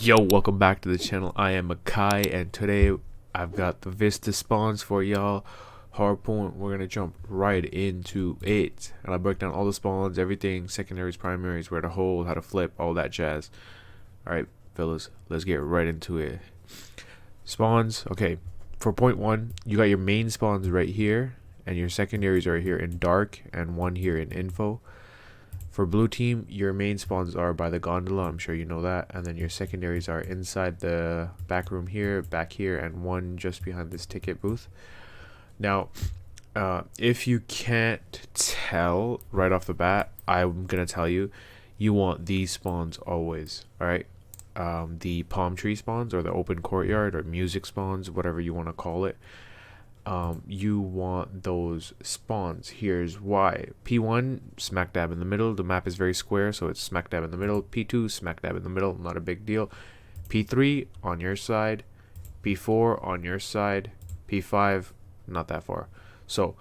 Yo, welcome back to the channel. I am Mw3, and today I've got the Vista spawns for y'all. Hardpoint, we're gonna jump right into it, and I'll break down all the spawns, everything, secondaries, primaries, where to hold, how to flip, all that jazz. Alright, fellas, let's get right into it. Spawns, okay. For point one, you got your main spawns right here, and your secondaries are here in dark, and one here in info. For blue team, your main spawns are by the gondola, I'm sure you know that, and then your secondaries are inside the back room here, back here, and one just behind this ticket booth. Now, if you can't tell right off the bat, I'm gonna tell you, you want these spawns always, alright? The palm tree spawns, or the open courtyard, or music spawns, whatever you want to call it. You want those spawns. Here's why. P1, smack dab in the middle. The map is very square, so it's smack dab in the middle. P2, smack dab in the middle, not a big deal. P3, on your side. P4, on your side. P5, not that far. So,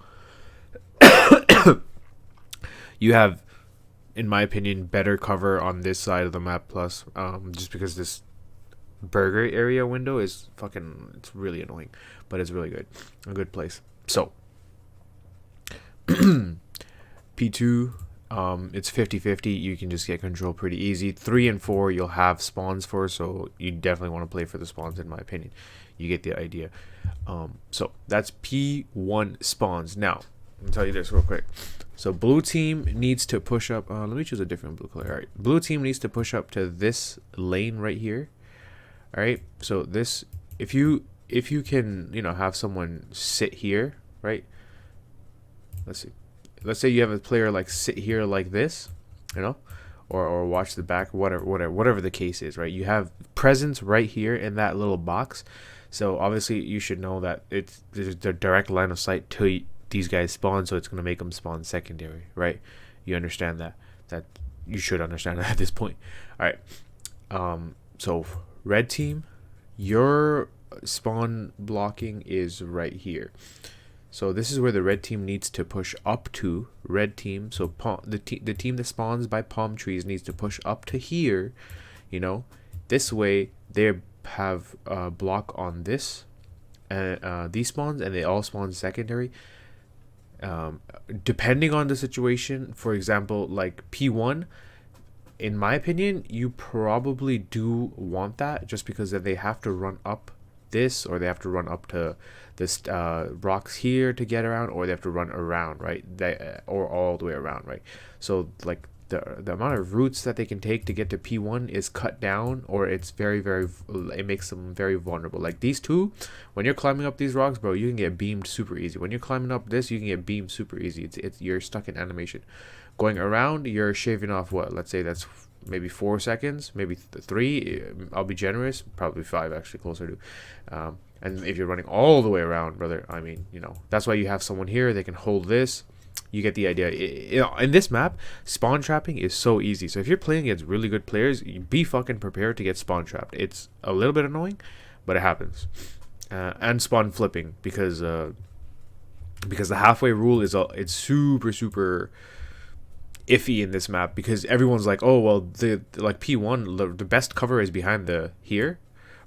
you have, in my opinion, better cover on this side of the map, plus, just because this burger area window is fucking, it's really annoying, but it's really good, a good place. So P2, it's 50-50. You can just get control pretty easy. 3 and 4 you'll have spawns for, so you definitely want to play for the spawns, in my opinion. You get the idea. So that's P1 spawns. Now I'll tell you this real quick. So blue team needs to push up, let me choose a different blue color. All right, blue team needs to push up to this lane right here. All right, so this, if you can, you know, have someone sit here, right? Let's see, let's say you have a player like sit here like this, you know, or watch the back, whatever the case is, right? You have presence right here in that little box. So obviously you should know that there's a direct line of sight to these guys spawn, so it's going to make them spawn secondary, right? You understand that you should understand that at this point. All right, so red team, your spawn blocking is right here. So this is where the red team needs to push up to. Red team, so the team that spawns by palm trees needs to push up to here, you know. This way they have a block on this, and these spawns, and they all spawn secondary. Depending on the situation, for example, like P1, in my opinion, you probably do want that, just because if they have to run up this, or they have to run up to this rocks here to get around, or they have to run around, right? Or all the way around, right? So like the amount of routes that they can take to get to P1 is cut down, or it's it makes them very vulnerable. Like these two, when you're climbing up these rocks, bro, you can get beamed super easy. When you're climbing up this, you can get beamed super easy. It's you're stuck in animation. Going around, you're shaving off what, let's say that's maybe 4 seconds, maybe 3. I'll be generous, probably 5, actually, closer to. And if you're running all the way around, brother, I mean, you know, that's why you have someone here. They can hold this. You get the idea. You know, in this map, spawn trapping is so easy. So if you're playing against really good players, be fucking prepared to get spawn trapped. It's a little bit annoying, but it happens. And spawn flipping, because the halfway rule is it's super iffy in this map, because everyone's like, oh well, like P1, the best cover is behind the here,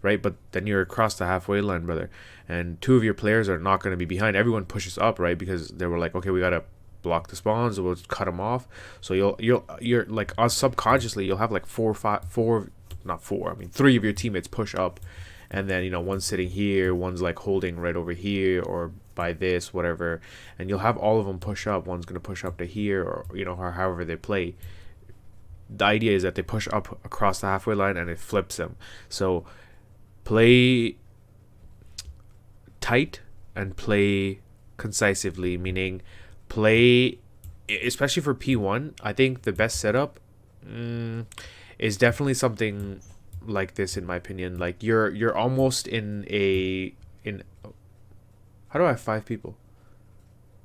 right? But then you're across the halfway line, brother, and 2 of your players are not going to be behind. Everyone pushes up, right? Because they were like, okay, we gotta block the spawns, we'll cut them off. So you're like, subconsciously you'll have like 4, 3 of your teammates push up, and then, you know, one's sitting here, one's like holding right over here, or by this, whatever, and you'll have all of them push up. One's going to push up to here, or, you know, or however they play. The idea is that they push up across the halfway line and it flips them. So play tight and play concisively, meaning play, especially for P1, I think the best setup is definitely something like this, in my opinion. Like you're almost in how do I have 5 people?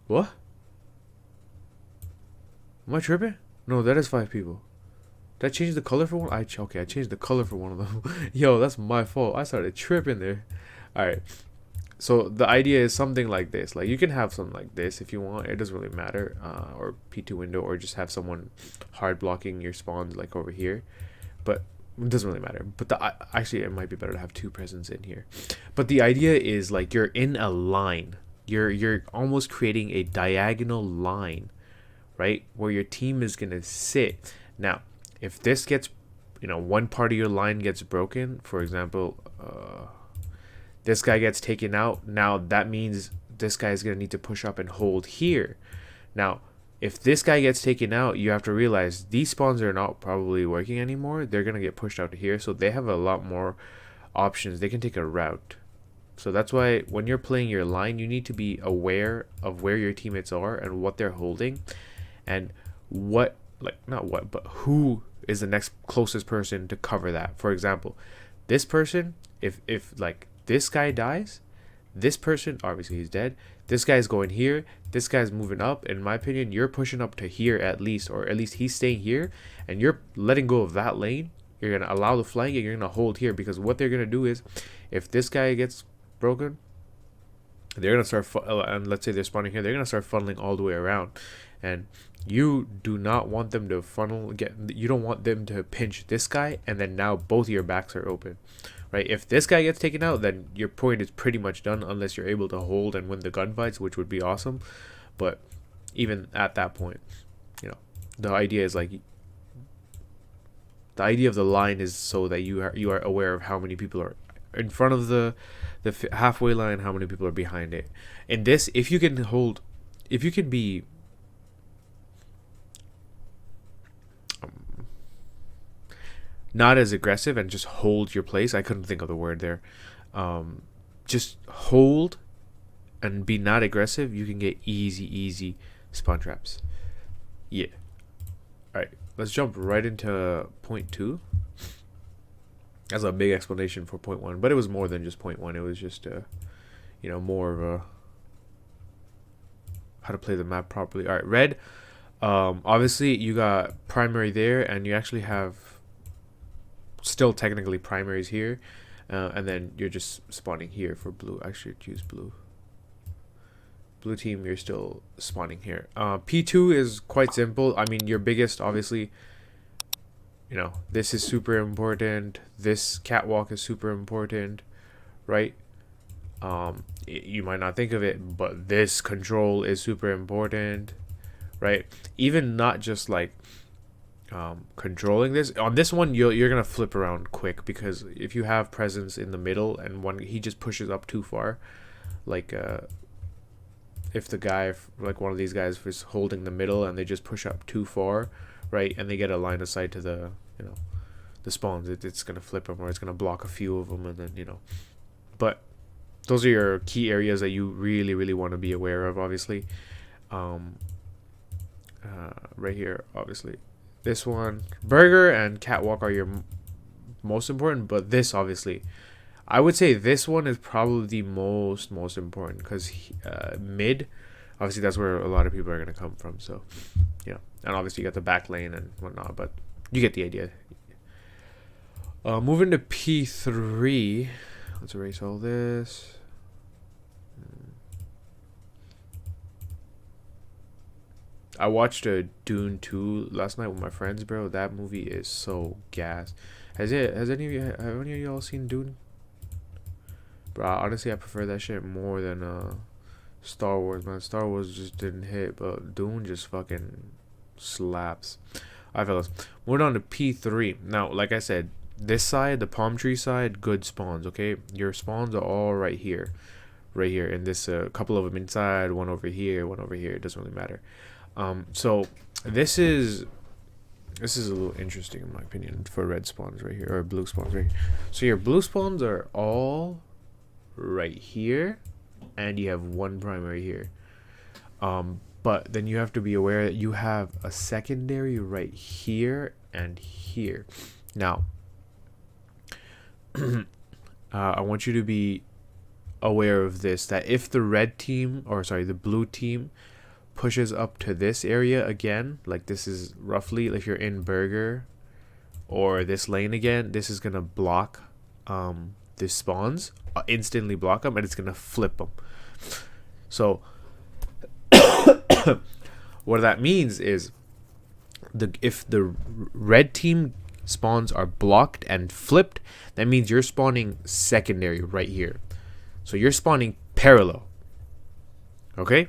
What? Am I tripping? No, that is 5 people. Did I change the color for one? Okay, I changed the color for one of them. Yo, that's my fault. I started tripping there. Alright. So the idea is something like this. Like you can have something like this if you want. It doesn't really matter. Or P2 window, or just have someone hard blocking your spawns like over here. But It doesn't really matter. But actually, it might be better to have two presents in here. But the idea is like you're in a line. You're almost creating a diagonal line, right, where your team is gonna sit. Now, if this gets, one part of your line gets broken, for example, this guy gets taken out. Now that means this guy is gonna need to push up and hold here. Now, if this guy gets taken out, you have to realize these spawns are not probably working anymore. They're going to get pushed out to here. So they have a lot more options. They can take a route. So that's why when you're playing your line, you need to be aware of where your teammates are and what they're holding. And what, like, not what, but who is the next closest person to cover that. For example, this person, if like this guy dies, this person, obviously he's dead. This guy's going here. This guy's moving up. In my opinion, you're pushing up to here at least, or at least he's staying here, and you're letting go of that lane. You're going to allow the flank, and you're going to hold here, because what they're going to do is, if this guy gets broken, they're going to start, and let's say they're spawning here, they're going to start funneling all the way around. And you do not want them to you don't want them to pinch this guy, and then now both of your backs are open. Right, if this guy gets taken out, then your point is pretty much done, unless you're able to hold and win the gunfights, which would be awesome. But even at that point, the idea is like, the idea of the line is so that you are aware of how many people are in front of the halfway line, how many people are behind it. In this, if you can be not as aggressive and just hold your place. I couldn't think of the word there. Just hold and be not aggressive. You can get easy spawn traps. Yeah. All right. Let's jump right into point 2. That's a big explanation for point 1, but it was more than just point 1. It was just more of a how to play the map properly. All right. Red. Obviously you got primary there, and you actually have still technically primaries here, and then you're just spawning here for blue. I should choose blue team. You're still spawning here. P2 is quite simple. I mean, your biggest, obviously, this is super important. This catwalk is super important, right? You might not think of it, but this control is super important, right? Even not just like controlling this. On this one, you're gonna flip around quick, because if you have presence in the middle and he just pushes up too far, like if the guy, like one of these guys, is holding the middle and they just push up too far, right, and they get a line of sight to the the spawns, it's gonna flip them, or it's gonna block a few of them, and then but those are your key areas that you really want to be aware of. Obviously, right here, obviously. This one, burger and catwalk are your most important, but this, obviously, I would say this one is probably the most important, because mid, obviously that's where a lot of people are going to come from. So and obviously you got the back lane and whatnot, but you get the idea. Moving to P3, let's erase all this. I watched Dune 2 last night with my friends, bro. That movie is so gas. Have any of y'all seen Dune? Bro, honestly, I prefer that shit more than Star Wars, man. Star Wars just didn't hit, but Dune just fucking slaps. Alright, fellas, moving on to P3. Now, like I said, this side, the palm tree side, good spawns. Okay, your spawns are all right here, and this a couple of them inside, one over here. It doesn't really matter. So this is a little interesting in my opinion for red spawns right here, or blue spawns right here. So your blue spawns are all right here, and you have one primary here. But then you have to be aware that you have a secondary right here and here. Now, I want you to be aware of this, that if the the blue team pushes up to this area again, like this is roughly, if you're in burger or this lane again, this is gonna block the spawns, instantly block them, and it's gonna flip them. So what that means is if the red team spawns are blocked and flipped, that means you're spawning secondary right here. So you're spawning parallel. Okay?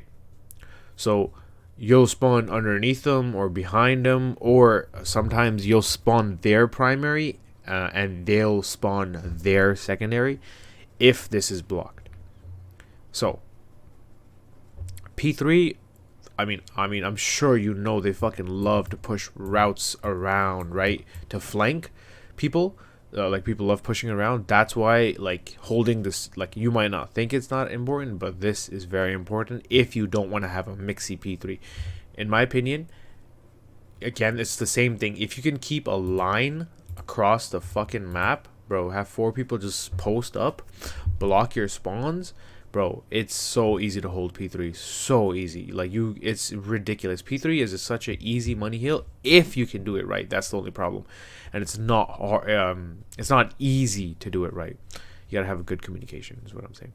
So you'll spawn underneath them or behind them, or sometimes you'll spawn their primary and they'll spawn their secondary if this is blocked. So P3, I mean, I'm sure you know they fucking love to push routes around, right? To flank people. Like, people love pushing around. That's why, like, holding this, like, you might not think it's not important, but this is very important if you don't want to have a mixy P3. In my opinion, again, it's the same thing. If you can keep a line across the fucking map, bro, have 4 people just post up, block your spawns, bro, it's so easy to hold P3. So easy. Like, it's ridiculous. P3 is such an easy money hill if you can do it right. That's the only problem. And it's not hard, it's not easy to do it right. You gotta have a good communication, is what I'm saying.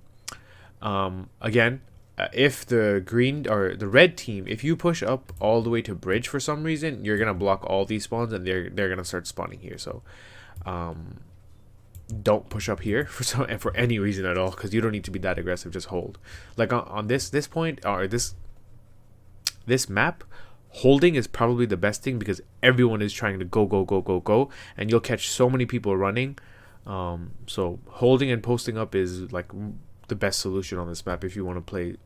Again, if the green or the red team, if you push up all the way to bridge for some reason, you're gonna block all these spawns and they're gonna start spawning here. So don't push up here for any reason at all, because you don't need to be that aggressive. Just hold. Like on this point, or this map, holding is probably the best thing, because everyone is trying to go, and you'll catch so many people running. So holding and posting up is like the best solution on this map if you want to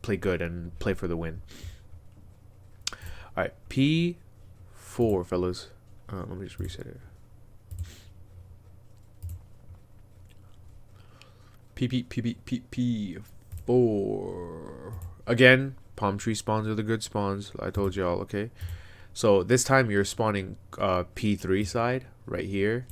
play good and play for the win. All right, P4, fellas. Let me just reset it. P4. Again, palm tree spawns are the good spawns. I told y'all, okay? So this time you're spawning P3 side right here.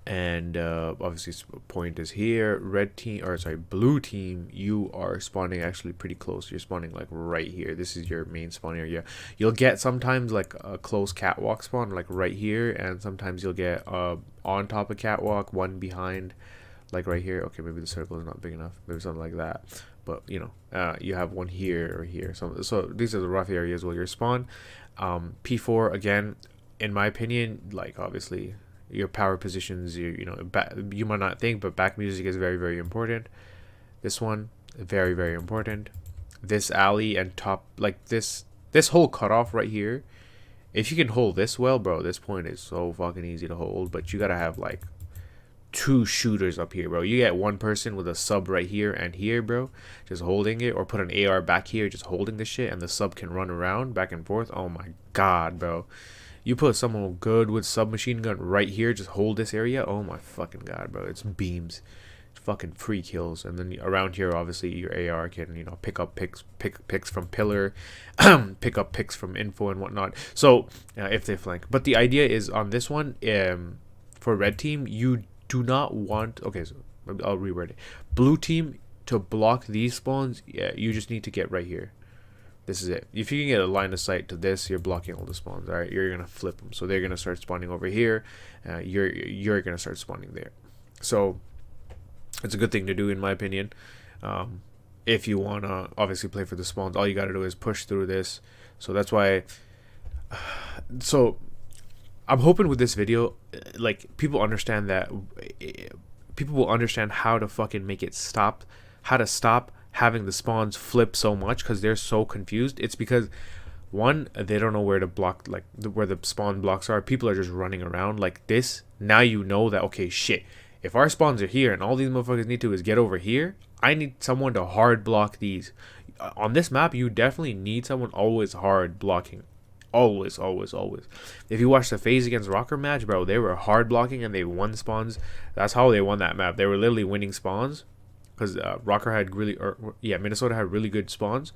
And obviously point is here. Red team, or sorry, blue team, you are spawning actually pretty close. You're spawning like right here. This is your main spawn area. You'll get sometimes like a close catwalk spawn like right here, and sometimes you'll get on top of catwalk, one behind, like right here. Okay, maybe the circle is not big enough, maybe something like that, but you know, you have one here or here. So these are the rough areas where your spawn. P4, again, in my opinion, like obviously your power positions, you know, you might not think, but back music is very, very important. This one, very, very important. This alley and top, like this whole cutoff right here, if you can hold this well, bro, this point is so fucking easy to hold. But you gotta have like 2 shooters up here, bro. You get one person with a sub right here and here, bro, just holding it, or put an AR back here just holding the shit, and the sub can run around back and forth. Oh my god, bro. You put someone good with submachine gun right here, just hold this area. Oh my fucking god, bro. It's beams. It's fucking free kills. And then around here, obviously, your AR can, you know, pick up picks from pillar, pick up picks from info and whatnot. So if they flank. But the idea is on this one, for red team, you do not want, okay, so I'll reword it. Blue team, to block these spawns, yeah, you just need to get right here. This is it. If you can get a line of sight to this, you're blocking all the spawns. All right, you're gonna flip them, so they're gonna start spawning over here. You're gonna start spawning there. So it's a good thing to do, in my opinion. If you wanna obviously play for the spawns, all you gotta do is push through this. So that's why. So I'm hoping with this video, like, people understand that. People will understand how to fucking make it stop. How to stop having the spawns flip so much, because they're so confused. It's because, one, they don't know where to block, like where the spawn blocks are. People are just running around like this. Now you know that, okay, shit, if our spawns are here and all these motherfuckers need to is get over here, I need someone to hard block these. On this map, you definitely need someone always hard blocking. Always. If you watch the FaZe against Rocker match, bro, they were hard blocking and they won spawns. That's how they won that map. They were literally winning spawns, because Rocker had Minnesota had really good spawns,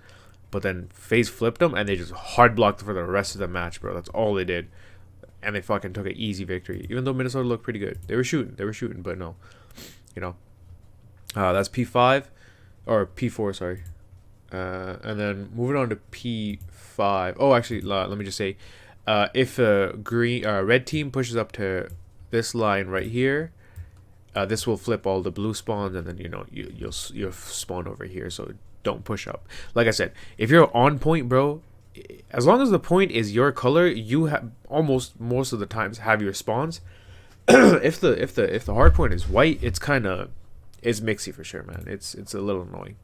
but then FaZe flipped them and they just hard blocked for the rest of the match, bro. That's all they did, and they fucking took an easy victory. Even though Minnesota looked pretty good, they were shooting, but no, you know. That's P5 or P4, sorry. And then moving on to P5. Oh, actually, let me just say, if a red team pushes up to this line right here, this will flip all the blue spawns, and then, you know, you'll spawn over here. So don't push up. Like I said, if you're on point, bro, as long as the point is your color, you have almost most of the times have your spawns. If the hard point is white, it's mixy for sure, man. It's a little annoying.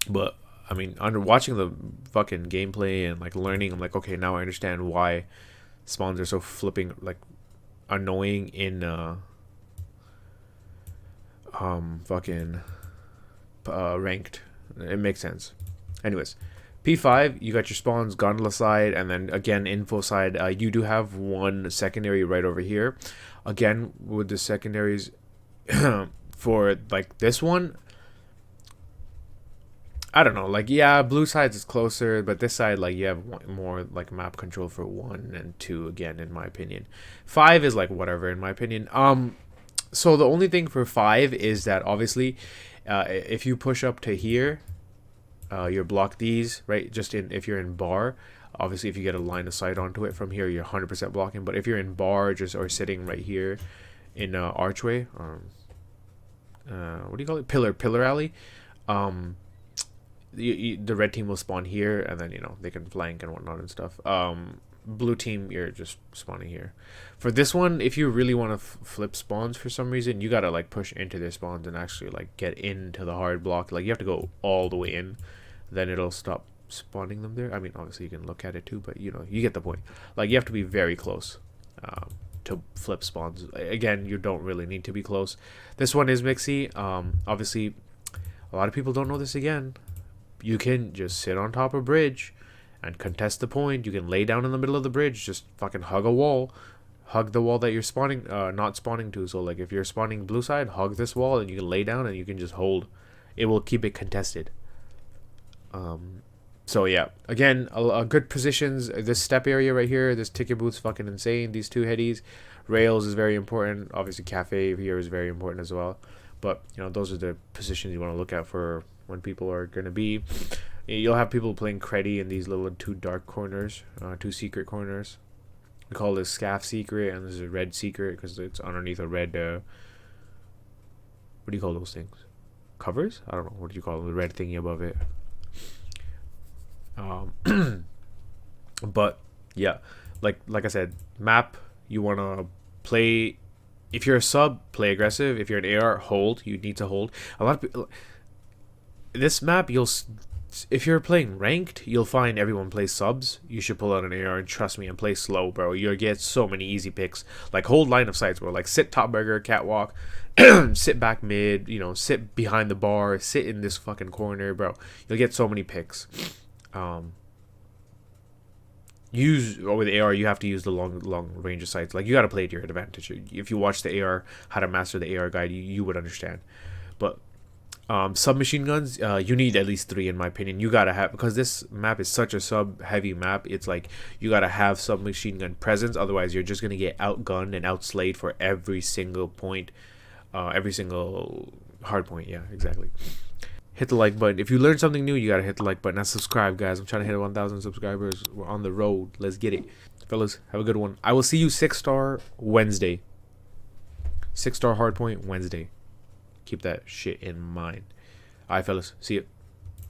But I mean, under watching the fucking gameplay and like learning, I'm like, okay, now I understand why spawns are so flipping like annoying in fucking ranked. It makes sense. Anyways, P5, you got your spawns gondola side, and then again info side. You do have one secondary right over here. Again, with the secondaries for like this one, I don't know. Like, yeah, blue sides is closer, but this side, like, you have more like map control for 1 and 2. Again, in my opinion, 5 is like whatever in my opinion. So the only thing for 5 is that obviously, if you push up to here, you block these, right? Just in if you're in bar, obviously if you get a line of sight onto it from here, you're 100% blocking. But if you're in bar, just or sitting right here in archway, or what do you call it? Pillar alley. The red team will spawn here, and then they can flank and whatnot and stuff. Blue team, you're just spawning here. For this one, if you really want to flip spawns for some reason, you gotta like push into their spawns and actually like get into the hard block. Like you have to go all the way in, then it'll stop spawning them there. I mean, obviously you can look at it too, but you get the point. Like you have to be very close to flip spawns. Again, you don't really need to be close. This one is mixy. Obviously, a lot of people don't know this. Again, you can just sit on top of a bridge and contest the point. You can lay down in the middle of the bridge, just fucking hug a wall. Hug the wall that you're spawning, not spawning to. So like if you're spawning blue side, hug this wall and you can lay down and you can just hold. It will keep it contested. So yeah, again, a good positions. This step area right here, this ticket booth's fucking insane. These two headies, rails is very important. Obviously cafe here is very important as well. But those are the positions you want to look at for when people are gonna be. You'll have people playing creddy in these little two dark corners, two secret corners. We call this scaff secret, and this is a red secret because it's underneath a red. What do you call those things? Covers? I don't know. What do you call them? The red thingy above it. But yeah, like I said, map. You wanna play. If you're a sub, play aggressive. If you're an AR, hold. You need to hold. A lot of people. This map, if you're playing ranked, you'll find everyone plays subs. You should pull out an AR and trust me and play slow, bro. You'll get so many easy picks. Like hold line of sights, bro. Like sit top burger, catwalk, sit back mid. Sit behind the bar, sit in this fucking corner, bro. You'll get so many picks. With AR, you have to use the long range of sights. Like you got to play to your advantage. If you watch the AR, how to master the AR guide, you would understand. But submachine guns, you need at least 3 in my opinion. You gotta have, because this map is such a sub heavy map. It's like you gotta have submachine gun presence, otherwise you're just gonna get outgunned and outslayed for every single point, every single hard point. Yeah, exactly. Hit the like button. If you learned something new, you gotta hit the like button and subscribe, guys. I'm trying to hit 1,000 subscribers. We're on the road. Let's get it, fellas. Have a good one. I will see you 6-star Wednesday. 6-star hardpoint Wednesday. Keep that shit in mind. Alright, fellas. See ya.